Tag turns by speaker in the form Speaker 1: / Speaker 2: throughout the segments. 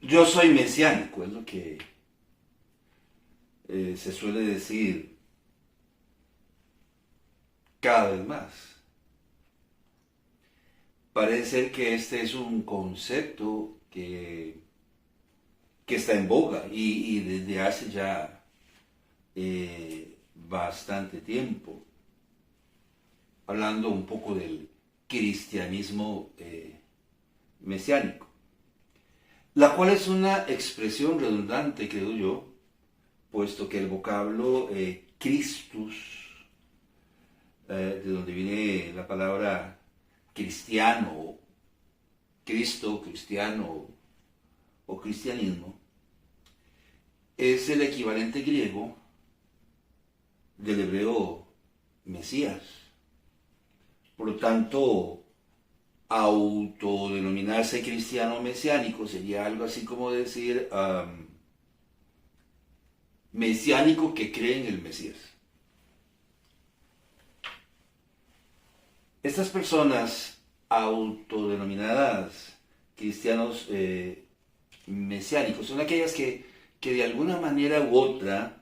Speaker 1: Yo soy mesiánico, es lo que se suele decir cada vez más. Parece ser que este es un concepto que está en boga y desde hace ya bastante tiempo, hablando un poco del cristianismo mesiánico, la cual es una expresión redundante, creo yo, puesto que el vocablo Christus, de donde viene la palabra cristiano, Cristo, cristiano o cristianismo, es el equivalente griego del hebreo Mesías. Por lo tanto, autodenominarse cristiano mesiánico sería algo así como decir mesiánico que cree en el Mesías. Estas personas autodenominadas cristianos mesiánicos son aquellas que de alguna manera u otra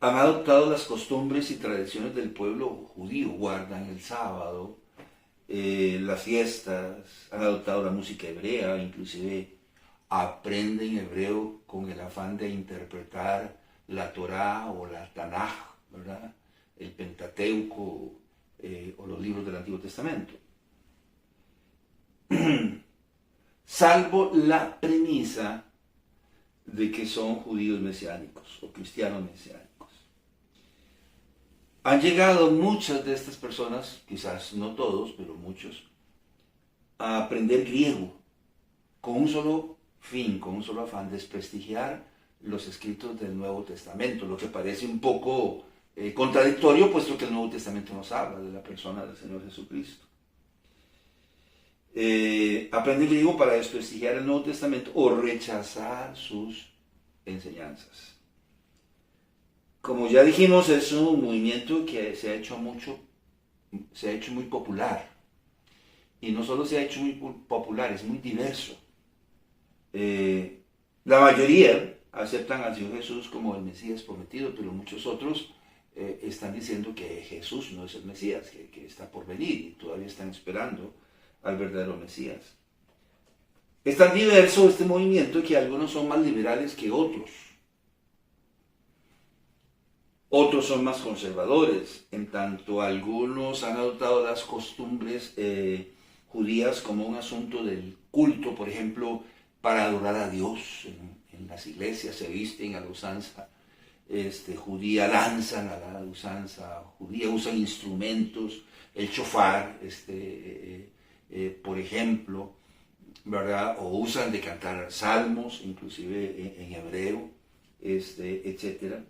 Speaker 1: han adoptado las costumbres y tradiciones del pueblo judío, guardan el sábado, las fiestas, han adoptado la música hebrea, inclusive aprenden hebreo con el afán de interpretar la Torá o la Tanaj, ¿verdad? El Pentateuco o los libros del Antiguo Testamento. Salvo la premisa de que son judíos mesiánicos o cristianos mesiánicos. Han llegado muchas de estas personas, quizás no todos, pero muchos, a aprender griego con un solo fin, con un solo afán, desprestigiar los escritos del Nuevo Testamento, lo que parece un poco contradictorio, puesto que el Nuevo Testamento nos habla de la persona del Señor Jesucristo. Aprender griego para desprestigiar el Nuevo Testamento o rechazar sus enseñanzas. Como ya dijimos, es un movimiento que se ha hecho muy popular. Y no solo se ha hecho muy popular, es muy diverso. La mayoría aceptan al Señor Jesús como el Mesías prometido, pero muchos otros están diciendo que Jesús no es el Mesías, que está por venir y todavía están esperando al verdadero Mesías. Es tan diverso este movimiento que algunos son más liberales que otros. Otros son más conservadores, en tanto algunos han adoptado las costumbres judías como un asunto del culto, por ejemplo, para adorar a Dios. En las iglesias se visten a la usanza judía, danzan a la usanza judía, usan instrumentos, el shofar, por ejemplo, ¿verdad? O usan de cantar salmos, inclusive en hebreo, etcétera.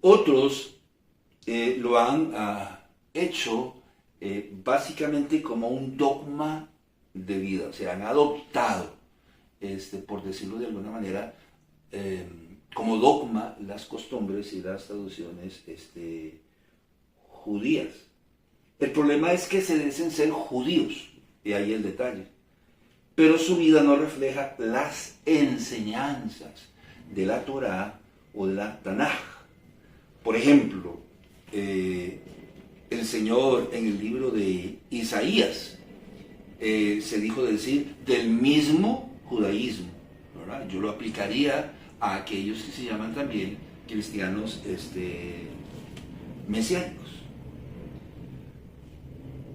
Speaker 1: Otros lo han hecho básicamente como un dogma de vida, o sea, han adoptado, por decirlo de alguna manera, como dogma las costumbres y las tradiciones judías. El problema es que se dicen ser judíos, y ahí el detalle, pero su vida no refleja las enseñanzas de la Torá o de la Tanaj. Por ejemplo, el Señor en el libro de Isaías se dijo decir del mismo judaísmo, ¿verdad? Yo lo aplicaría a aquellos que se llaman también cristianos mesiánicos.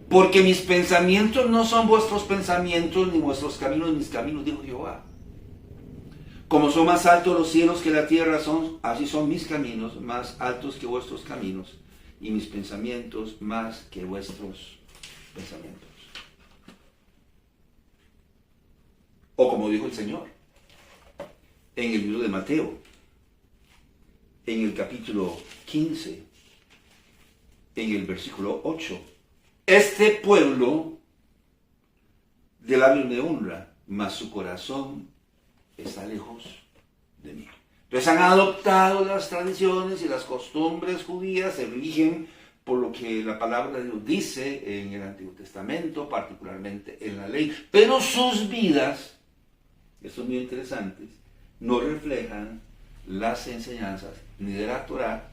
Speaker 1: Porque mis pensamientos no son vuestros pensamientos, ni vuestros caminos mis caminos, dijo Jehová. Como son más altos los cielos que la tierra, así son mis caminos más altos que vuestros caminos, y mis pensamientos más que vuestros pensamientos. O como dijo el Señor en el libro de Mateo, en el capítulo 15, en el versículo 8. Este pueblo de labios me honra, mas su corazón está lejos de mí. Entonces han adoptado las tradiciones y las costumbres judías, se rigen por lo que la palabra de Dios dice en el Antiguo Testamento, particularmente en la ley, pero sus vidas estos muy interesantes, no reflejan las enseñanzas ni de la Torá,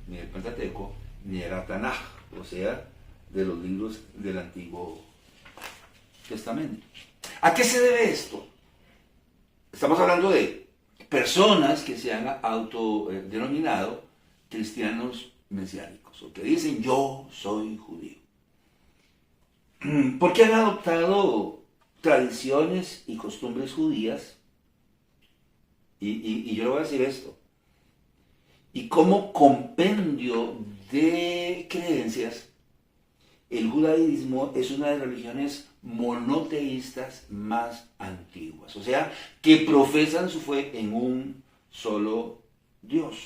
Speaker 1: ni del Pentateuco, ni de la Tanaj, o sea, de los libros del Antiguo Testamento. ¿A qué se debe esto? Estamos hablando de personas que se han autodenominado cristianos mesiánicos, o que dicen yo soy judío. Porque han adoptado tradiciones y costumbres judías, y yo le voy a decir esto, y como compendio de creencias, el judaísmo es una de las religiones monoteístas más antiguas, o sea, que profesan su fe en un solo Dios.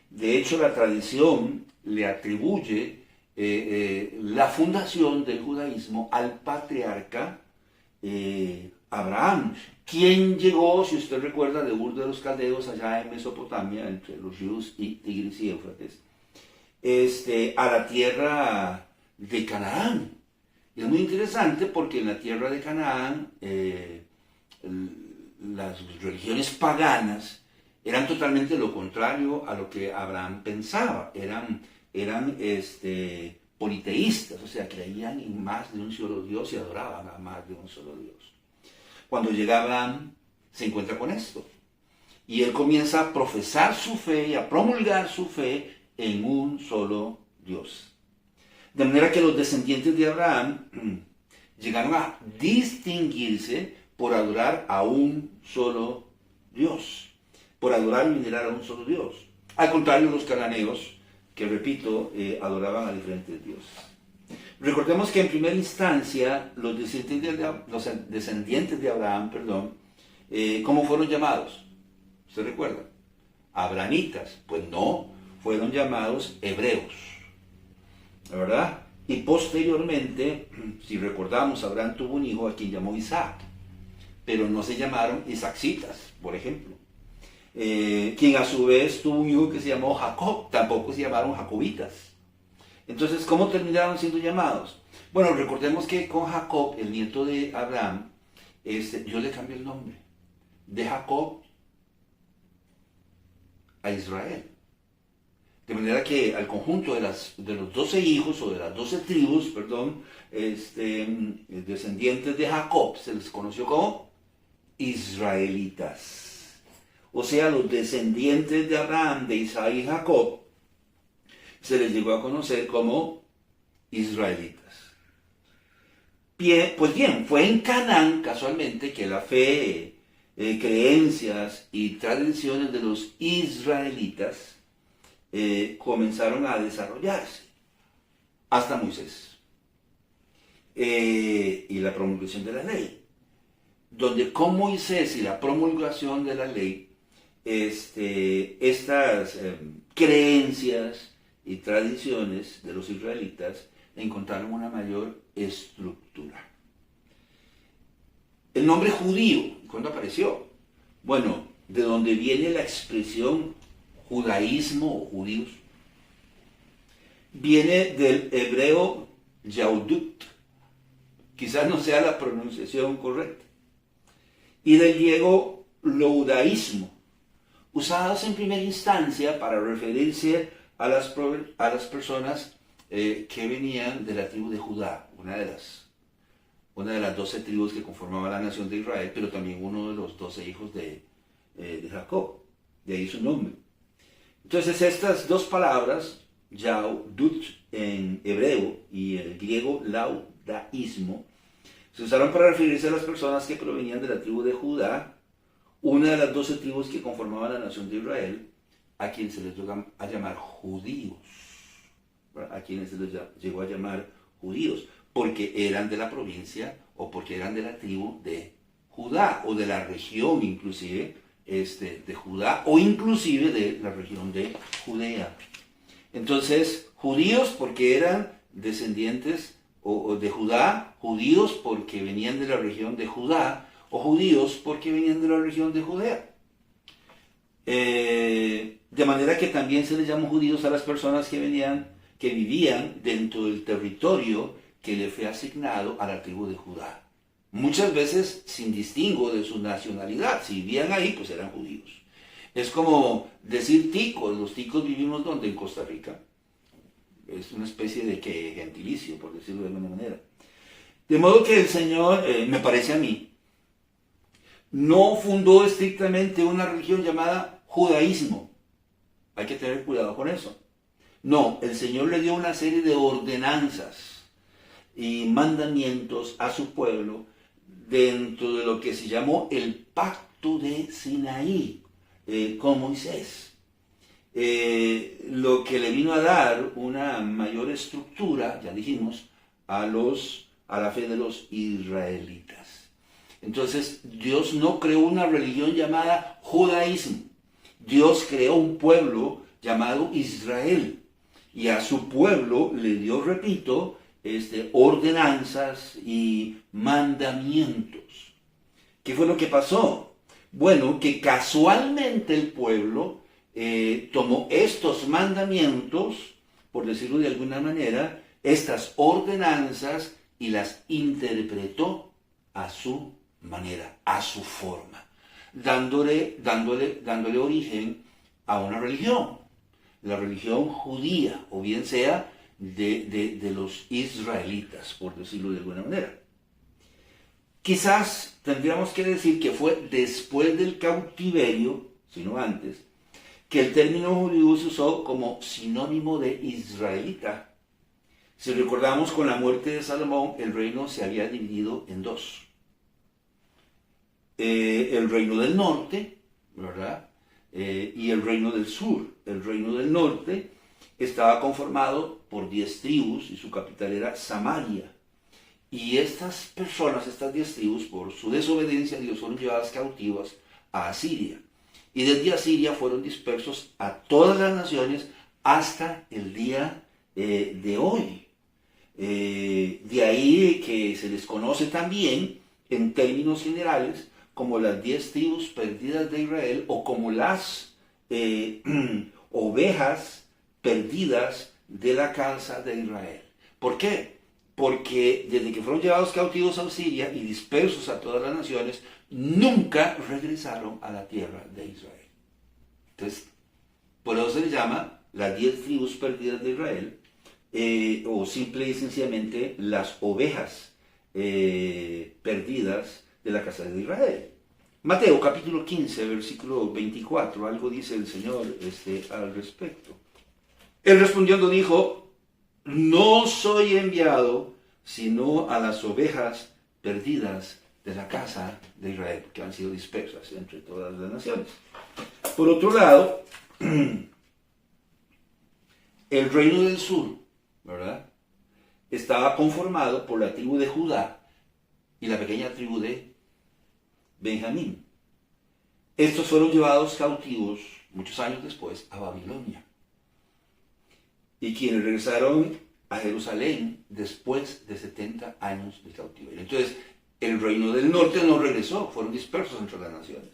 Speaker 1: De hecho, la tradición le atribuye la fundación del judaísmo al patriarca Abraham, quien llegó, si usted recuerda, de Ur de los Caldeos, allá en Mesopotamia, entre los ríos Tigris y Éufrates, a la tierra de Canaán. Y es muy interesante porque en la tierra de Canaán las religiones paganas eran totalmente lo contrario a lo que Abraham pensaba. Eran politeístas, o sea, creían en más de un solo Dios y adoraban a más de un solo Dios. Cuando llega Abraham, se encuentra con esto. Y él comienza a profesar su fe y a promulgar su fe en un solo Dios. De manera que los descendientes de Abraham llegaron a distinguirse por adorar a un solo Dios, por adorar y venerar a un solo Dios. Al contrario, los cananeos, que repito, adoraban a diferentes dioses. Recordemos que en primera instancia los descendientes de Abraham, ¿cómo fueron llamados? ¿Usted recuerda? Abramitas. Pues no, fueron llamados hebreos, ¿verdad? Y posteriormente, si recordamos, Abraham tuvo un hijo a quien llamó Isaac, pero no se llamaron Isaacitas, por ejemplo. Quien a su vez tuvo un hijo que se llamó Jacob, tampoco se llamaron jacobitas. Entonces, ¿cómo terminaron siendo llamados? Bueno, recordemos que con Jacob, el nieto de Abraham, Dios le cambió el nombre de Jacob a Israel. De manera que al conjunto de los 12 hijos, o de las 12 tribus, descendientes de Jacob, se les conoció como israelitas. O sea, los descendientes de Abraham, de Isaac y Jacob, se les llegó a conocer como israelitas. Pues bien, fue en Canaán, casualmente, que la fe, creencias y tradiciones de los israelitas comenzaron a desarrollarse, hasta Moisés y la promulgación de la ley, donde con Moisés y la promulgación de la ley, estas creencias y tradiciones de los israelitas encontraron una mayor estructura. El nombre judío, ¿cuándo apareció? Bueno, de donde viene la expresión judaísmo o judíos, viene del hebreo yaudut, quizás no sea la pronunciación correcta, y del griego loudaísmo, usados en primera instancia para referirse a las personas que venían de la tribu de Judá, una de las 12 tribus que conformaban la nación de Israel, pero también uno de los 12 hijos de Jacob, de ahí su nombre. Entonces estas dos palabras, yaudut en hebreo y el griego laudaísmo, se usaron para referirse a las personas que provenían de la tribu de Judá, una de las 12 tribus que conformaban la nación de Israel, a quienes se les llegó a llamar judíos, a quienes se les llegó a llamar judíos, porque eran de la provincia o porque eran de la tribu de Judá, o de la región inclusive de Judá, o inclusive de la región de Judea. Entonces, judíos porque eran descendientes o de Judá, judíos porque venían de la región de Judá, o judíos porque venían de la región de Judea. De manera que también se les llamó judíos a las personas que vivían dentro del territorio que le fue asignado a la tribu de Judá. muchas veces sin distingo de su nacionalidad. Si vivían ahí, pues eran judíos. Es como decir ticos. Los ticos vivimos donde, en Costa Rica. Es una especie de que gentilicio, por decirlo de alguna manera. De modo que el Señor, me parece a mí, no fundó estrictamente una religión llamada judaísmo. Hay que tener cuidado con eso. No, el Señor le dio una serie de ordenanzas y mandamientos a su pueblo dentro de lo que se llamó el pacto de Sinaí con Moisés. Lo que le vino a dar una mayor estructura, ya dijimos, a la fe de los israelitas. Entonces, Dios no creó una religión llamada judaísmo. Dios creó un pueblo llamado Israel. Y a su pueblo le dio, repito, ordenanzas y mandamientos. ¿Qué fue lo que pasó? Bueno, que casualmente el pueblo tomó estos mandamientos, por decirlo de alguna manera, estas ordenanzas, y las interpretó a su manera, a su forma, dándole origen a una religión, la religión judía, o bien sea de los israelitas, por decirlo de alguna manera. Quizás tendríamos que decir que fue después del cautiverio, si no antes, que el término judío se usó como sinónimo de israelita. Si recordamos, con la muerte de Salomón, el reino se había dividido en dos. El reino del norte, ¿verdad? Y el reino del sur. El reino del norte estaba conformado por 10 tribus y su capital era Samaria. Y estas personas, estas 10 tribus, por su desobediencia a Dios, fueron llevadas cautivas a Asiria. Y desde Asiria fueron dispersos a todas las naciones hasta el día de hoy. De ahí que se les conoce también, en términos generales, como las 10 tribus perdidas de Israel, o como las ovejas perdidas de la casa de Israel. ¿Por qué? Porque desde que fueron llevados cautivos a Siria y dispersos a todas las naciones, nunca regresaron a la tierra de Israel. Entonces, por eso se les llama las 10 tribus perdidas de Israel, o simple y sencillamente las ovejas perdidas de la casa de Israel. Mateo capítulo 15, versículo 24, algo dice el Señor al respecto. Él respondiendo dijo: no soy enviado sino a las ovejas perdidas de la casa de Israel, que han sido dispersas entre todas las naciones. Por otro lado, el reino del sur, ¿verdad?, estaba conformado por la tribu de Judá y la pequeña tribu de Benjamín. Estos fueron llevados cautivos muchos años después a Babilonia. Y quienes regresaron a Jerusalén después de 70 años de cautiverio. Entonces, el reino del norte no regresó, fueron dispersos entre las naciones.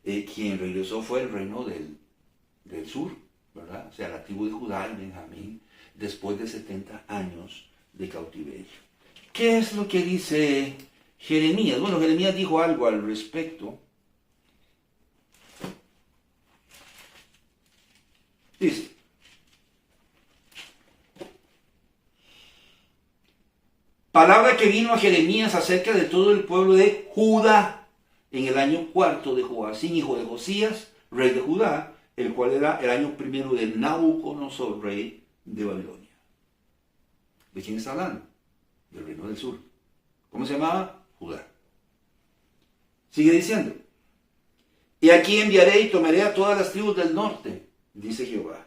Speaker 1: Quien regresó fue el reino del sur, ¿verdad? O sea, la tribu de Judá y Benjamín, después de 70 años de cautiverio. ¿Qué es lo que dice Jeremías? Bueno, Jeremías dijo algo al respecto. Dice: palabra que vino a Jeremías acerca de todo el pueblo de Judá en el año 4 de Joacín, hijo de Josías, rey de Judá, el cual era el año primero de Nabucodonosor, rey de Babilonia. ¿De quién está hablando? Del reino del sur. ¿Cómo se llamaba? Judá. Sigue diciendo: y aquí enviaré y tomaré a todas las tribus del norte, dice Jehová,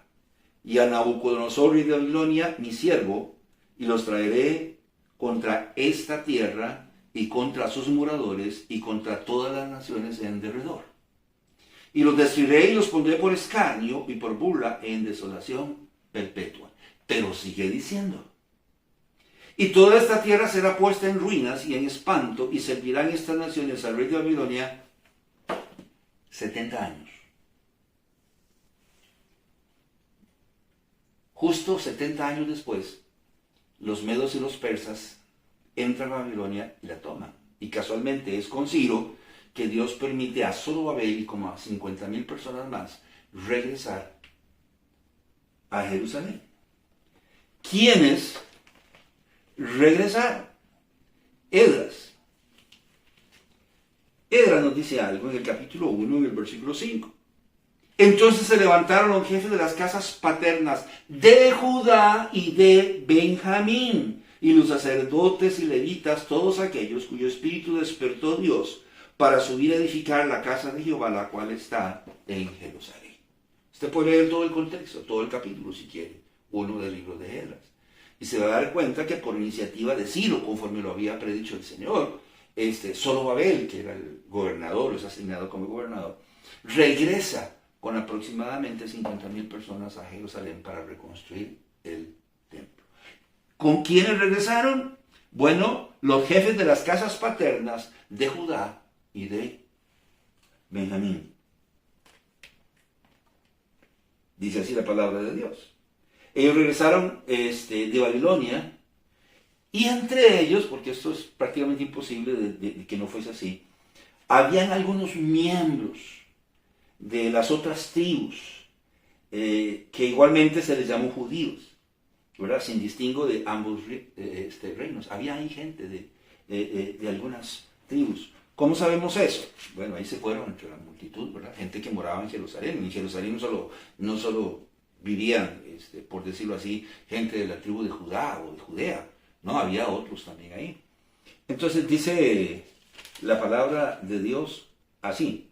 Speaker 1: y a Nabucodonosor, rey de Babilonia, mi siervo, y los traeré contra esta tierra y contra sus moradores y contra todas las naciones en derredor. Y los destruiré y los pondré por escarnio y por burla en desolación perpetua. Pero sigue diciendo: y toda esta tierra será puesta en ruinas y en espanto, y servirán estas naciones al rey de Babilonia 70 años. Justo 70 años después, los medos y los persas entran a Babilonia y la toman Y casualmente es con Ciro que Dios permite a Zorobabel y como a 50,000 personas más regresar a Jerusalén. ¿Quiénes regresaron? Esdras. Esdras nos dice algo en el capítulo 1, en el versículo 5. Entonces se levantaron los jefes de las casas paternas de Judá y de Benjamín, y los sacerdotes y levitas, todos aquellos cuyo espíritu despertó Dios, para subir a edificar la casa de Jehová, la cual está en Jerusalén. Usted puede leer todo el contexto, todo el capítulo si quiere, uno del libro de Esdras. Y se va a dar cuenta que por iniciativa de Ciro, conforme lo había predicho el Señor, Zorobabel, que era el gobernador, es asignado como gobernador, regresa con aproximadamente 50,000 personas a Jerusalén para reconstruir el templo. ¿Con quiénes regresaron? Bueno, los jefes de las casas paternas de Judá y de Benjamín. Dice así la palabra de Dios. Ellos regresaron de Babilonia, y entre ellos, porque esto es prácticamente imposible de que no fuese así, habían algunos miembros de las otras tribus, que igualmente se les llamó judíos, ¿verdad? Sin distingo de ambos reinos. Había ahí gente de algunas tribus. ¿Cómo sabemos eso? Bueno, ahí se fueron entre la multitud, ¿verdad? Gente que moraba en Jerusalén. En Jerusalén no solo vivían, por decirlo así, gente de la tribu de Judá o de Judea. No, había otros también ahí. Entonces dice la palabra de Dios así.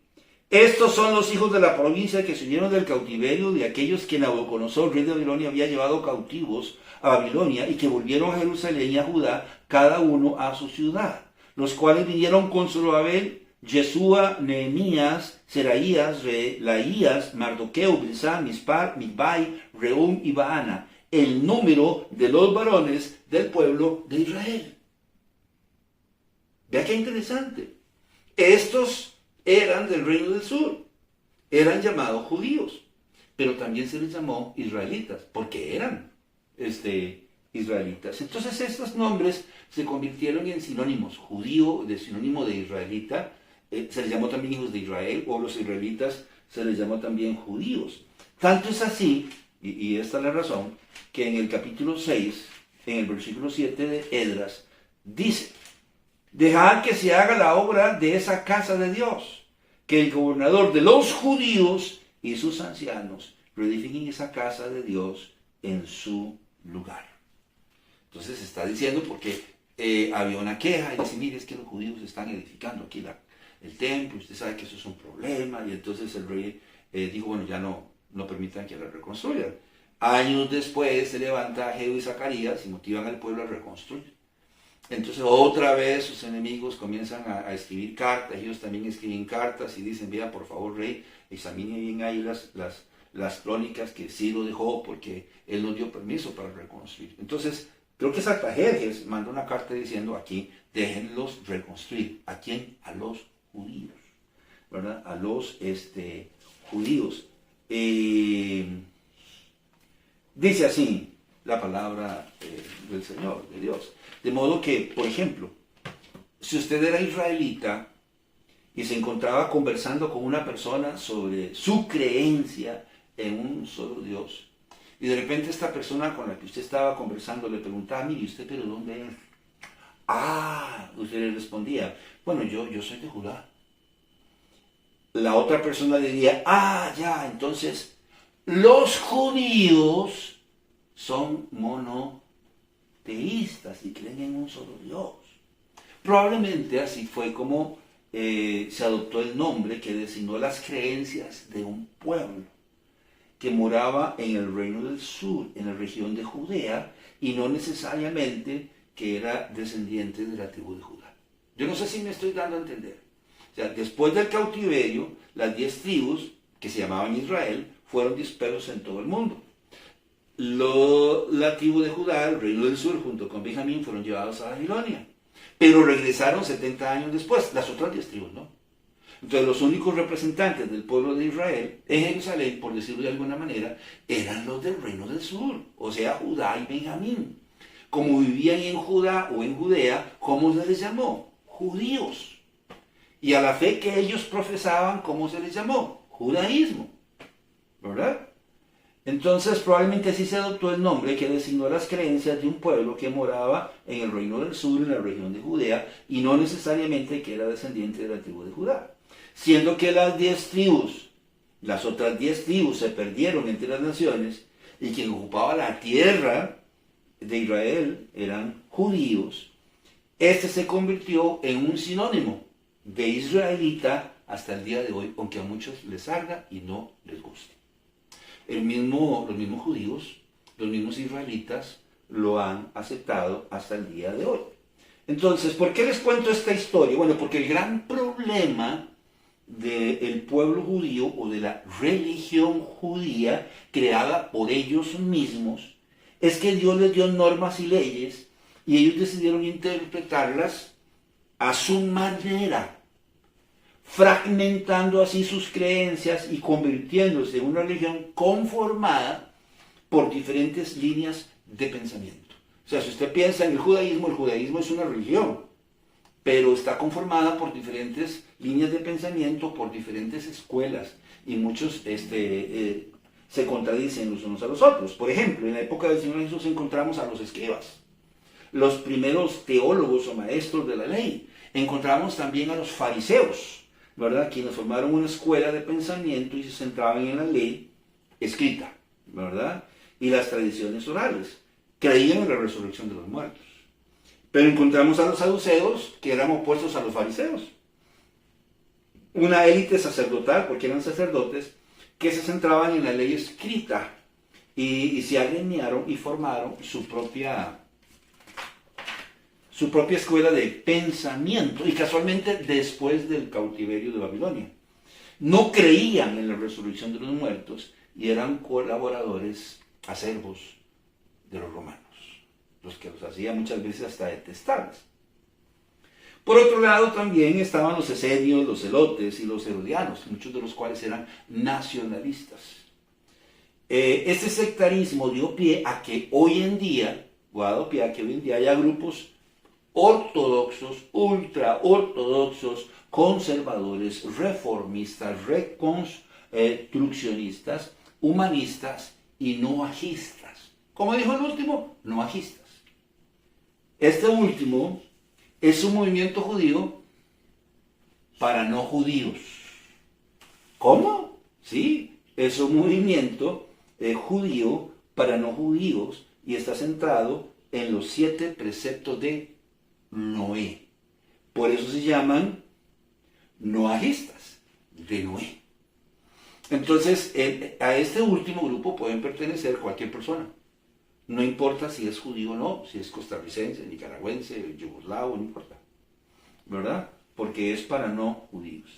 Speaker 1: Estos son los hijos de la provincia que se unieron del cautiverio de aquellos que Nabucodonosor, rey de Babilonia, había llevado cautivos a Babilonia y que volvieron a Jerusalén y a Judá, cada uno a su ciudad, los cuales vinieron con Zorobabel, Yeshua, Nehemías, Seraías, Relaías, Mardoqueo, Bilsán, Mispar, Migbai, Rehum y Baana, el número de los varones del pueblo de Israel. Vea qué interesante. Estos eran del reino del sur, eran llamados judíos, pero también se les llamó israelitas, porque eran israelitas. Entonces estos nombres se convirtieron en sinónimos. Judío, de sinónimo de israelita, se les llamó también hijos de Israel, o los israelitas se les llamó también judíos. Tanto es así, y esta es la razón, que en el capítulo 6, en el versículo 7 de Esdras, dice: dejad que se haga la obra de esa casa de Dios, que el gobernador de los judíos y sus ancianos reedifiquen esa casa de Dios en su lugar. Entonces está diciendo porque había una queja y dice: mire, es que los judíos están edificando aquí el templo, usted sabe que eso es un problema. Y entonces el rey dijo: bueno, ya no permitan que la reconstruyan. Años después se levanta Jehú y Zacarías y motivan al pueblo a reconstruir. Entonces otra vez sus enemigos comienzan a escribir cartas. Ellos también escriben cartas y dicen: vea, por favor, rey, examine bien ahí las crónicas que Ciro dejó, porque él nos dio permiso para reconstruir. Entonces creo que Sartajerjes mandó una carta diciendo: aquí déjenlos reconstruir. ¿A quién? A los judíos, ¿verdad? A los judíos. Dice así la palabra del Señor, de Dios. De modo que, por ejemplo, si usted era israelita y se encontraba conversando con una persona sobre su creencia en un solo Dios, y de repente esta persona con la que usted estaba conversando le preguntaba: mire, ¿usted pero dónde es? Usted le respondía: bueno, yo soy de Judá. La otra persona le diría: ya, entonces los judíos son monoteístas y creen en un solo Dios. Probablemente así fue como se adoptó el nombre que designó las creencias de un pueblo que moraba en el reino del sur, en la región de Judea, y no necesariamente que era descendiente de la tribu de Judá. Yo no sé si me estoy dando a entender. O sea, después del cautiverio, las 10 tribus que se llamaban Israel fueron dispersos en todo el mundo. La tribu de Judá, el reino del sur, junto con Benjamín, fueron llevados a Babilonia. Pero regresaron 70 años después, las otras 10 tribus, ¿no? Entonces los únicos representantes del pueblo de Israel en Jerusalén, por decirlo de alguna manera, eran los del reino del sur, o sea, Judá y Benjamín. Como vivían en Judá o en Judea, ¿cómo se les llamó? judíos. Y a la fe que ellos profesaban, ¿cómo se les llamó? Judaísmo, ¿verdad? Entonces probablemente así se adoptó el nombre que designó las creencias de un pueblo que moraba en el reino del sur, en la región de Judea, y no necesariamente que era descendiente de la tribu de Judá. Siendo que las 10 tribus, las otras 10 tribus se perdieron entre las naciones, y quien ocupaba la tierra de Israel eran judíos, este se convirtió en un sinónimo de israelita hasta el día de hoy, aunque a muchos les salga y no les guste. Los mismos judíos, los mismos israelitas lo han aceptado hasta el día de hoy. Entonces, ¿por qué les cuento esta historia? Bueno, porque el gran problema del pueblo judío o de la religión judía creada por ellos mismos es que Dios les dio normas y leyes y ellos decidieron interpretarlas a su manera, fragmentando así sus creencias y convirtiéndose en una religión conformada por diferentes líneas de pensamiento. O sea, si usted piensa en el judaísmo es una religión, pero está conformada por diferentes líneas de pensamiento, por diferentes escuelas, y muchos se contradicen los unos a los otros. Por ejemplo, en la época del Señor Jesús encontramos a los escribas, los primeros teólogos o maestros de la ley. Encontramos también a los fariseos, ¿verdad? Quienes formaron una escuela de pensamiento y se centraban en la ley escrita, ¿verdad? Y las tradiciones orales. Creían en la resurrección de los muertos. Pero encontramos a los saduceos, que eran opuestos a los fariseos. Una élite sacerdotal, porque eran sacerdotes, que se centraban en la ley escrita y se alinearon y formaron su propia escuela de pensamiento, y casualmente después del cautiverio de Babilonia. No creían en la resurrección de los muertos y eran colaboradores acervos de los romanos, los que los hacía muchas veces hasta detestables. Por otro lado también estaban los esenios, los celotes y los herodianos, muchos de los cuales eran nacionalistas. Este sectarismo dio pie a que hoy en día, haya grupos ortodoxos, ultraortodoxos, conservadores, reformistas, reconstruccionistas, humanistas y noajistas. ¿Cómo dijo el último? Noajistas. Este último es un movimiento judío para no judíos. ¿Cómo? Sí, es un movimiento judío para no judíos y está centrado en los 7 preceptos de Noé. Por eso se llaman noajistas, de Noé. Entonces, a este último grupo pueden pertenecer cualquier persona. No importa si es judío o no, si es costarricense, nicaragüense, yugoslavo, no importa. ¿Verdad? Porque es para no judíos.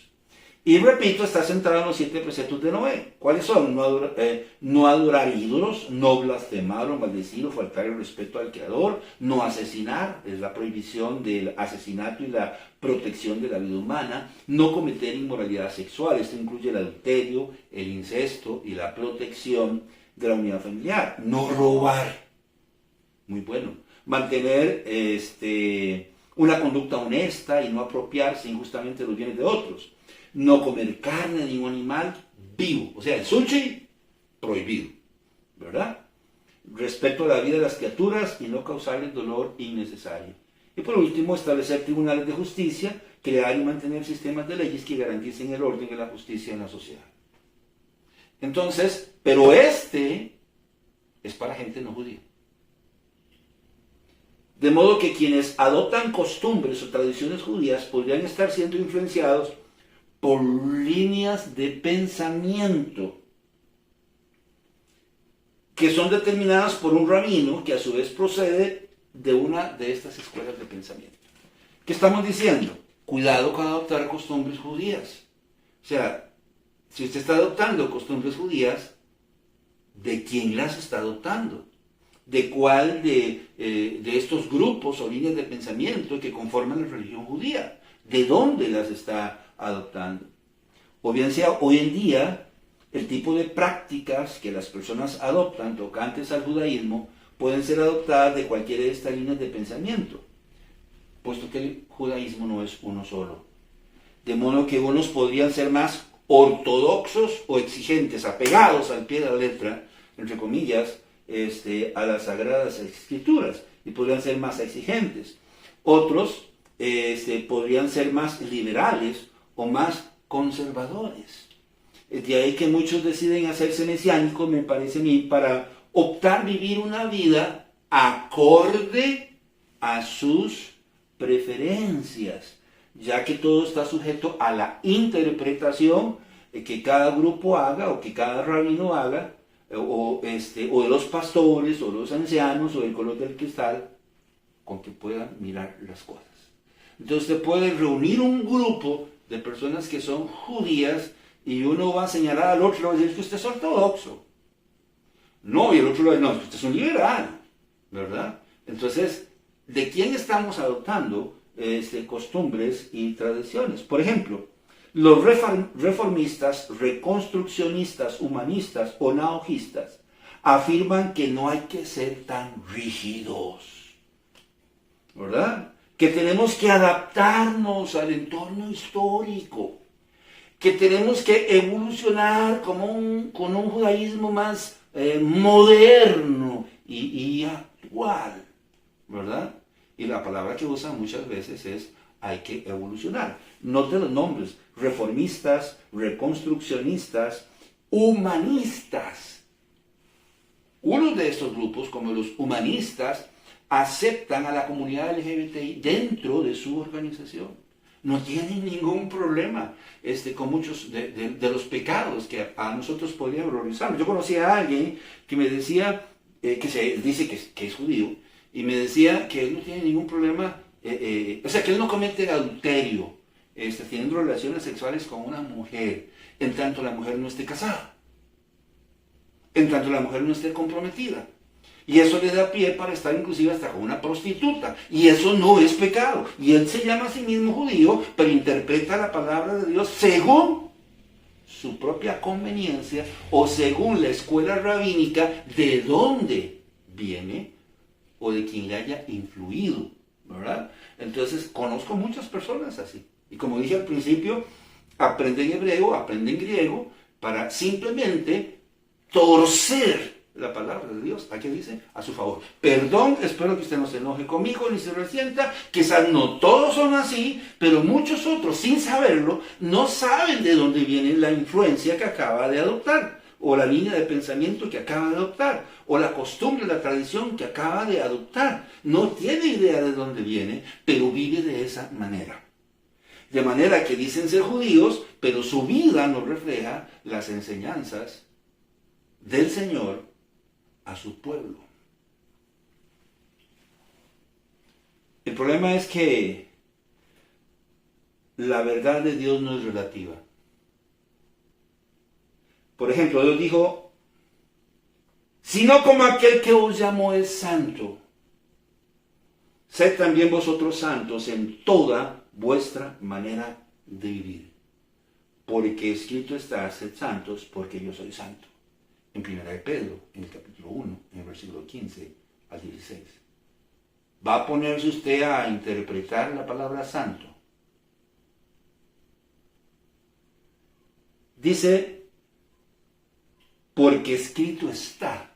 Speaker 1: Y repito, está centrado en los 7 preceptos de Noé. ¿Cuáles son? No adorar ídolos, no blasfemar o maldecir o faltar el respeto al Creador, no asesinar, es la prohibición del asesinato y la protección de la vida humana, no cometer inmoralidad sexual, esto incluye el adulterio, el incesto y la protección de la unidad familiar, no robar, muy bueno, mantener una conducta honesta y no apropiarse injustamente de los bienes de otros, no comer carne de ningún animal vivo, o sea, el sushi, prohibido, ¿verdad? Respeto a la vida de las criaturas y no causarles dolor innecesario. Y por último, establecer tribunales de justicia, crear y mantener sistemas de leyes que garanticen el orden y la justicia en la sociedad. Entonces, pero es para gente no judía. De modo que quienes adoptan costumbres o tradiciones judías podrían estar siendo influenciados por líneas de pensamiento que son determinadas por un rabino que a su vez procede de una de estas escuelas de pensamiento. ¿Qué estamos diciendo? Cuidado con adoptar costumbres judías. O sea, si usted está adoptando costumbres judías, ¿de quién las está adoptando? ¿De cuál de estos grupos o líneas de pensamiento que conforman la religión judía? ¿De dónde las está adoptando? O bien sea, hoy en día, el tipo de prácticas que las personas adoptan tocantes al judaísmo pueden ser adoptadas de cualquiera de estas líneas de pensamiento. puesto que el judaísmo no es uno solo. De modo que unos podrían ser más ortodoxos o exigentes, apegados al pie de la letra, entre comillas, a las Sagradas Escrituras, y podrían ser más exigentes. Otros podrían ser más liberales o más conservadores. De ahí que muchos deciden hacerse mesiánicos, me parece a mí, para optar vivir una vida acorde a sus preferencias, ya que todo está sujeto a la interpretación que cada grupo haga o que cada rabino haga, o de los pastores, o de los ancianos, o del color del cristal, con que puedan mirar las cosas. Entonces se puede reunir un grupo de personas que son judías y uno va a señalar al otro y va a decir que usted es ortodoxo. No, y el otro va a decir, no, es que usted es un liberal, ¿verdad? Entonces, ¿de quién estamos adoptando costumbres y tradiciones? Por ejemplo, los reformistas, reconstruccionistas, humanistas o naujistas afirman que no hay que ser tan rígidos, ¿verdad? Que tenemos que adaptarnos al entorno histórico, que tenemos que evolucionar con un judaísmo más moderno y actual, ¿verdad? Y la palabra que usan muchas veces es hay que evolucionar. Note los nombres: reformistas, reconstruccionistas, humanistas. Uno de estos grupos, como los humanistas, aceptan a la comunidad LGBTI dentro de su organización. No tienen ningún problema con muchos de los pecados que a nosotros podrían horrorizarnos. Yo conocí a alguien que me decía, que se dice que es judío, y me decía que él no tiene ningún problema, o sea, que él no comete adulterio, teniendo relaciones sexuales con una mujer, en tanto la mujer no esté casada, en tanto la mujer no esté comprometida. Y eso le da pie para estar inclusive hasta con una prostituta. Y eso no es pecado. Y él se llama a sí mismo judío, pero interpreta la palabra de Dios según su propia conveniencia o según la escuela rabínica de dónde viene o de quien le haya influido, ¿verdad? Entonces, conozco muchas personas así. Y como dije al principio, aprenden hebreo, aprenden griego, para simplemente torcer la palabra de Dios. ¿A qué dice? A su favor. Perdón, espero que usted no se enoje conmigo ni se resienta. Quizás no todos son así, pero muchos otros, sin saberlo, no saben de dónde viene la influencia que acaba de adoptar, o la línea de pensamiento que acaba de adoptar, o la costumbre, la tradición que acaba de adoptar. No tiene idea de dónde viene, pero vive de esa manera. De manera que dicen ser judíos, pero su vida no refleja las enseñanzas del Señor a su pueblo. El problema es que la verdad de Dios no es relativa. Por ejemplo, Dios dijo, sino como aquel que os llamó es santo, sed también vosotros santos en toda vuestra manera de vivir, porque escrito está, sed santos, porque yo soy santo. En 1 de Pedro, en el capítulo 1, en el versículo 15 al 16. ¿Va a ponerse usted a interpretar la palabra santo? Dice, porque escrito está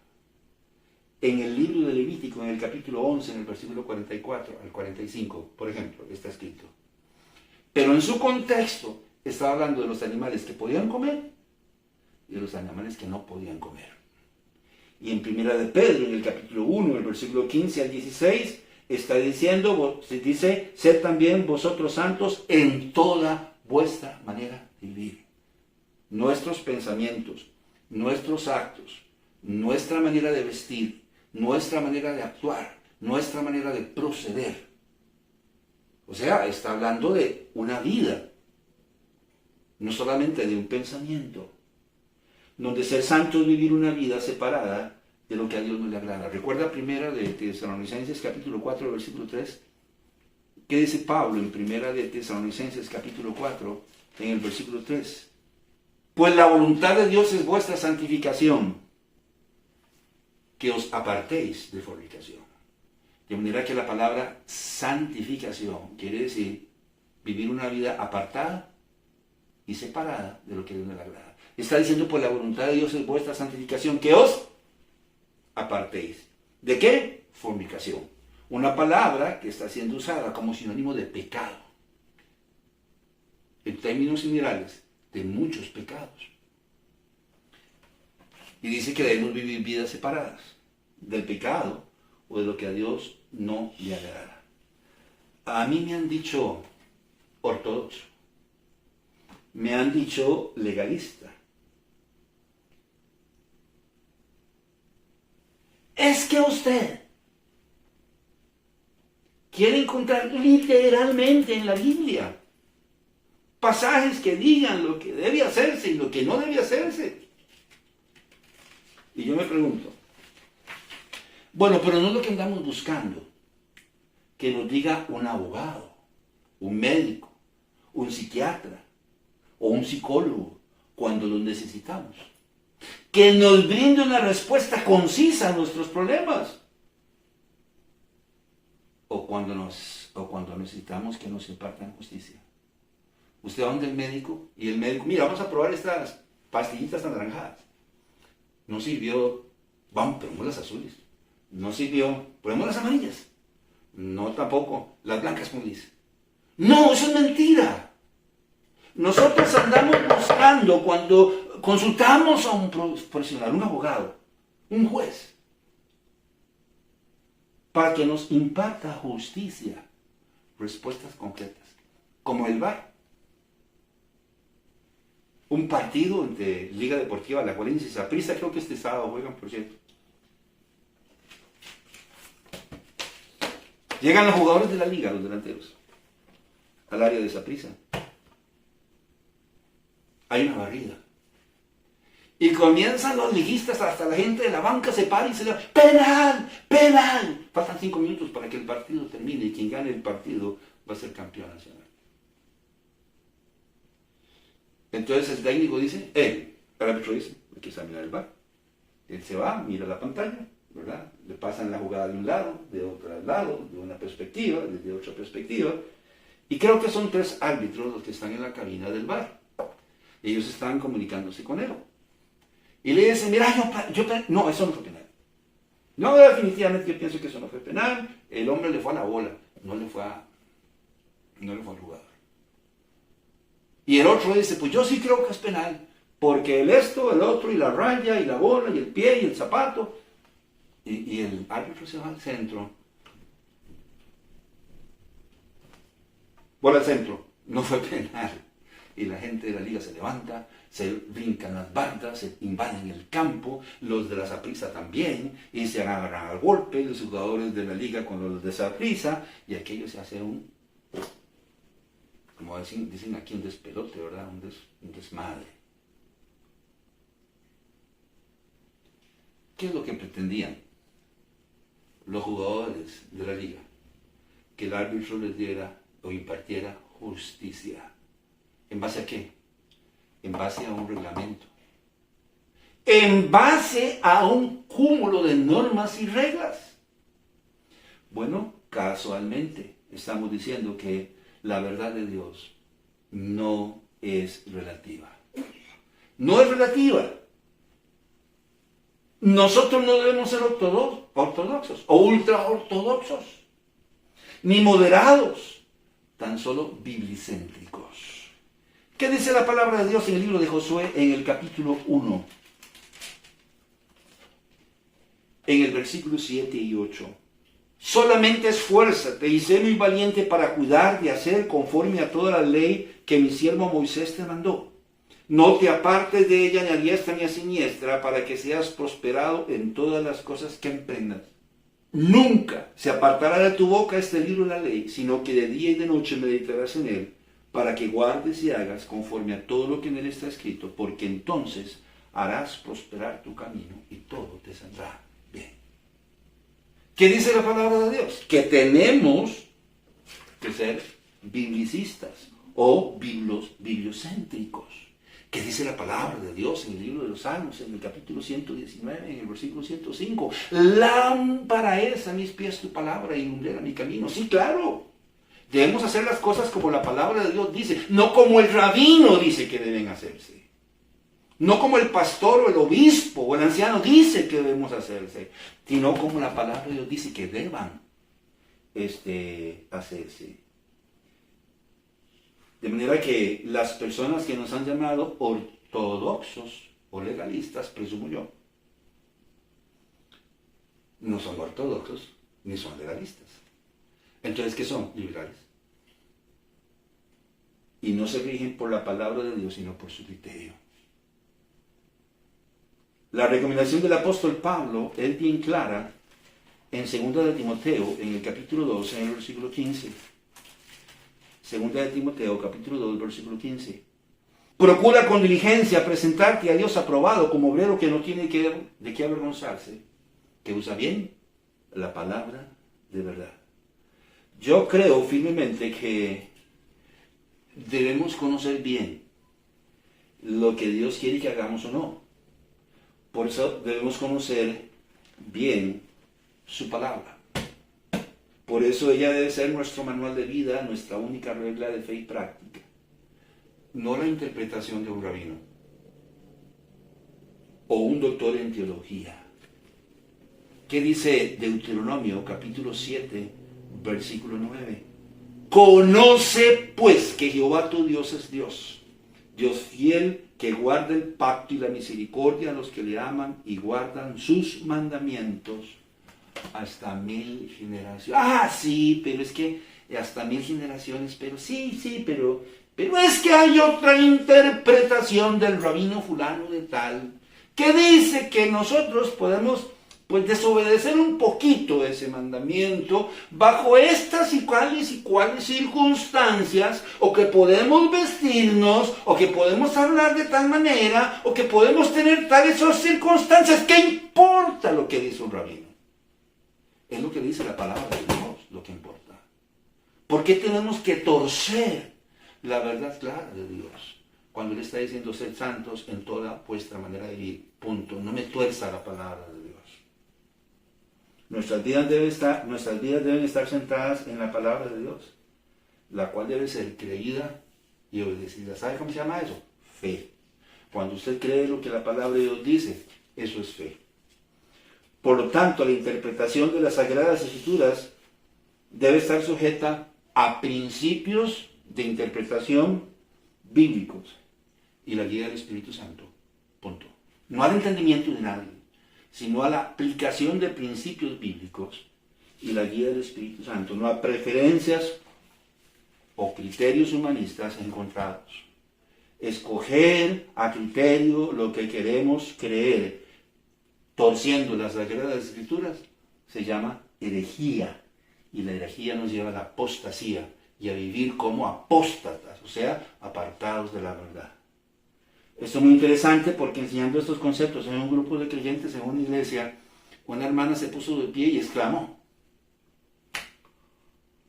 Speaker 1: en el libro de Levítico, en el capítulo 11, en el versículo 44 al 45, por ejemplo, está escrito. Pero en su contexto, está hablando de los animales que podían comer y de los animales que no podían comer. Y en 1 de Pedro, en el capítulo 1, el versículo 15 al 16, está diciendo, dice, sed también vosotros santos en toda vuestra manera de vivir. Nuestros pensamientos, nuestros actos, nuestra manera de vestir, nuestra manera de actuar, nuestra manera de proceder. O sea, está hablando de una vida, no solamente de un pensamiento, donde ser santo es vivir una vida separada de lo que a Dios no le agrada. Recuerda primera de Tesalonicenses capítulo 4, versículo 3. ¿Qué dice Pablo en primera de Tesalonicenses capítulo 4, en el versículo 3? Pues la voluntad de Dios es vuestra santificación, que os apartéis de fornicación. De manera que la palabra santificación quiere decir vivir una vida apartada y separada de lo que a Dios no le agrada. Está diciendo, por la voluntad de Dios es vuestra santificación, que os apartéis. ¿De qué? Fornicación. Una palabra que está siendo usada como sinónimo de pecado. En términos generales, de muchos pecados. Y dice que debemos vivir vidas separadas del pecado o de lo que a Dios no le agrada. A mí me han dicho ortodoxo, me han dicho legalista. Es que usted quiere encontrar literalmente en la Biblia pasajes que digan lo que debe hacerse y lo que no debe hacerse. Y yo me pregunto, bueno, pero no es lo que andamos buscando, que nos diga un abogado, un médico, un psiquiatra o un psicólogo cuando lo necesitamos. Que nos brinde una respuesta concisa a nuestros problemas. O cuando necesitamos que nos impartan justicia. Usted va donde el médico y el médico, mira, vamos a probar estas pastillitas anaranjadas. No sirvió, vamos, probemos las azules. No sirvió, probemos las amarillas. No, tampoco, las blancas, como dice. No, eso es mentira. Nosotros andamos buscando cuando consultamos a un profesional, un abogado, un juez, para que nos imparta justicia, respuestas concretas, como el VAR. Un partido entre Liga Deportiva Alajuelense y Saprissa, creo que este sábado juegan, por cierto. Llegan los jugadores de la liga, los delanteros, al área de Saprissa. Hay una barrida. Y comienzan los liguistas, hasta la gente de la banca se para y se da ¡penal! ¡Penal! Faltan 5 minutos para que el partido termine y quien gane el partido va a ser campeón nacional. Entonces el técnico dice, el árbitro dice, hay que examinar el VAR. Él se va, mira la pantalla, ¿verdad? Le pasan la jugada de un lado, de otro lado, de una perspectiva, de otra perspectiva. Y creo que son 3 árbitros los que están en la cabina del VAR. Ellos están comunicándose con él. Y le dicen, mira, no, eso no fue penal. No, definitivamente yo pienso que eso no fue penal. El hombre le fue a la bola, no le fue al jugador. Y el otro dice, pues yo sí creo que es penal, porque el esto, el otro, y la raya, y la bola, y el pie, y el zapato. Y el árbitro se va al centro. Bola al centro, no fue penal. Y la gente de la liga se levanta, se brincan las bandas, se invaden el campo, los de la Saprissa también, y se agarran al golpe, los jugadores de la liga con los de Saprissa, y aquello se hace como dicen aquí, un despelote, ¿verdad? Un desmadre. ¿Qué es lo que pretendían los jugadores de la liga? Que el árbitro les diera o impartiera justicia. ¿En base a qué? En base a un reglamento. En base a un cúmulo de normas y reglas. Bueno, casualmente estamos diciendo que la verdad de Dios no es relativa. No es relativa. Nosotros no debemos ser ortodoxos o ultraortodoxos, ni moderados, tan solo biblicéntricos. ¿Qué dice la palabra de Dios en el libro de Josué en el capítulo 1? En el versículo 7 y 8. Solamente esfuérzate y sé muy valiente para cuidar de hacer conforme a toda la ley que mi siervo Moisés te mandó. No te apartes de ella ni a diestra ni a siniestra para que seas prosperado en todas las cosas que emprendas. Nunca se apartará de tu boca este libro de la ley, sino que de día y de noche meditarás en él, para que guardes y hagas conforme a todo lo que en él está escrito, porque entonces harás prosperar tu camino y todo te saldrá bien. ¿Qué dice la palabra de Dios? Que tenemos que ser biblicistas o bibliocéntricos. ¿Qué dice la palabra de Dios en el libro de los Salmos, en el capítulo 119, en el versículo 105? Lámpara es a mis pies tu palabra y lumbrera mi camino. Sí, claro. Debemos hacer las cosas como la palabra de Dios dice, no como el rabino dice que deben hacerse. No como el pastor o el obispo o el anciano dice que debemos hacerse, sino como la palabra de Dios dice que deban hacerse. De manera que las personas que nos han llamado ortodoxos o legalistas, presumo yo, no son ortodoxos ni son legalistas. Entonces, ¿qué son? Liberales. Y no se rigen por la palabra de Dios, sino por su criterio. La recomendación del apóstol Pablo es bien clara en 2 de Timoteo, en el capítulo 2, en el versículo 15. 2 de Timoteo, capítulo 2, versículo 15. Procura con diligencia presentarte a Dios aprobado como obrero que no tiene de qué avergonzarse, que usa bien la palabra de verdad. Yo creo firmemente que debemos conocer bien lo que Dios quiere que hagamos o no. Por eso debemos conocer bien su palabra. Por eso ella debe ser nuestro manual de vida, nuestra única regla de fe y práctica. No la interpretación de un rabino o un doctor en teología. ¿Qué dice Deuteronomio capítulo 7, versículo 9? Conoce pues que Jehová tu Dios es Dios, Dios fiel, que guarda el pacto y la misericordia a los que le aman y guardan sus mandamientos hasta 1000 generaciones. Ah, sí, pero es que hasta 1000 generaciones, pero sí, pero es que hay otra interpretación del rabino fulano de tal, que dice que nosotros podemos desobedecer un poquito ese mandamiento bajo estas y cuáles circunstancias, o que podemos vestirnos, o que podemos hablar de tal manera, o que podemos tener tales circunstancias. ¿Qué importa lo que dice un rabino? Es lo que dice la palabra de Dios lo que importa. ¿Por qué tenemos que torcer la verdad clara de Dios? Cuando Él está diciendo, sed santos en toda vuestra manera de vivir. Punto. No me tuerza la palabra de Dios. Nuestras vidas deben estar centradas en la palabra de Dios, la cual debe ser creída y obedecida. ¿Sabe cómo se llama eso? Fe. Cuando usted cree lo que la palabra de Dios dice, eso es fe. Por lo tanto, la interpretación de las Sagradas Escrituras debe estar sujeta a principios de interpretación bíblicos y la guía del Espíritu Santo. Punto. No al entendimiento de nadie, sino a la aplicación de principios bíblicos y la guía del Espíritu Santo, no a preferencias o criterios humanistas encontrados. Escoger a criterio lo que queremos creer, torciendo las Sagradas Escrituras, se llama herejía, y la herejía nos lleva a la apostasía y a vivir como apóstatas, o sea, apartados de la verdad. Esto es muy interesante porque enseñando estos conceptos en un grupo de creyentes en una iglesia, una hermana se puso de pie y exclamó: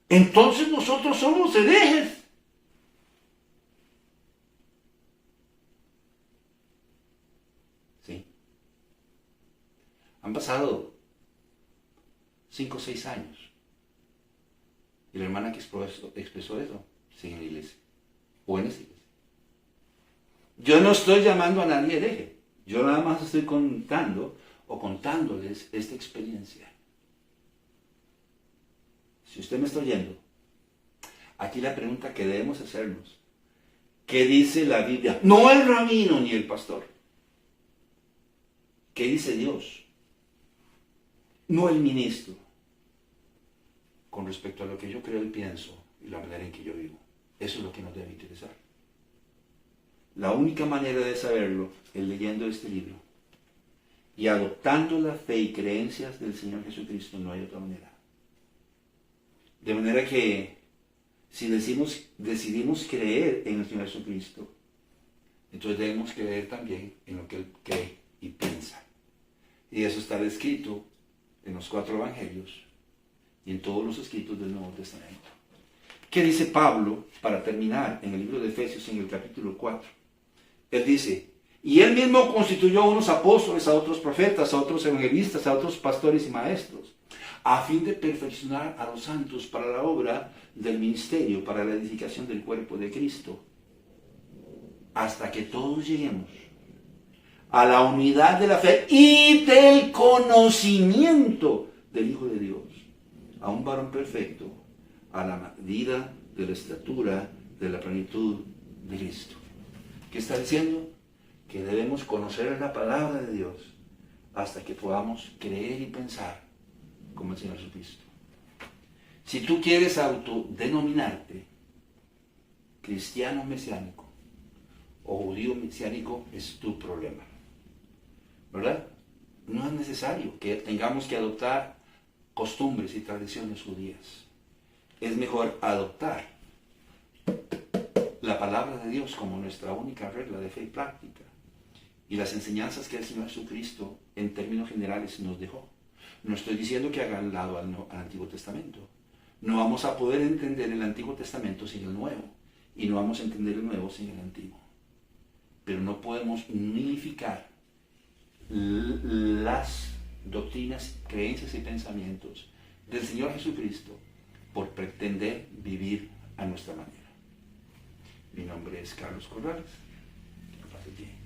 Speaker 1: entonces nosotros somos herejes. Sí. Han pasado 5 o 6 años y la hermana que expresó eso sigue en la iglesia o en esa iglesia. Yo no estoy llamando a nadie hereje, yo nada más estoy contándoles esta experiencia. Si usted me está oyendo, aquí la pregunta que debemos hacernos: ¿qué dice la Biblia? No el rabino ni el pastor. ¿Qué dice Dios? No el ministro. Con respecto a lo que yo creo y pienso y la manera en que yo vivo. Eso es lo que nos debe interesar. La única manera de saberlo es leyendo este libro y adoptando la fe y creencias del Señor Jesucristo. No hay otra manera. De manera que si decidimos creer en el Señor Jesucristo, entonces debemos creer también en lo que Él cree y piensa. Y eso está escrito en los 4 evangelios y en todos los escritos del Nuevo Testamento. ¿Qué dice Pablo para terminar en el libro de Efesios en el capítulo 4? Él dice, y él mismo constituyó a unos apóstoles, a otros profetas, a otros evangelistas, a otros pastores y maestros, a fin de perfeccionar a los santos para la obra del ministerio, para la edificación del cuerpo de Cristo, hasta que todos lleguemos a la unidad de la fe y del conocimiento del Hijo de Dios, a un varón perfecto, a la medida de la estatura de la plenitud de Cristo. ¿Qué está diciendo? Que debemos conocer la palabra de Dios hasta que podamos creer y pensar como el Señor Jesucristo. Si tú quieres autodenominarte cristiano mesiánico o judío mesiánico, es tu problema, ¿verdad? No es necesario que tengamos que adoptar costumbres y tradiciones judías. Es mejor adoptar la palabra de Dios como nuestra única regla de fe y práctica, y las enseñanzas que el Señor Jesucristo en términos generales nos dejó. No estoy diciendo que hagan lado al Antiguo Testamento. No vamos a poder entender el Antiguo Testamento sin el Nuevo, y no vamos a entender el Nuevo sin el Antiguo. Pero no podemos nullificar las doctrinas, creencias y pensamientos del Señor Jesucristo por pretender vivir a nuestra manera. Mi nombre es Carlos Corrales. Que pase bien.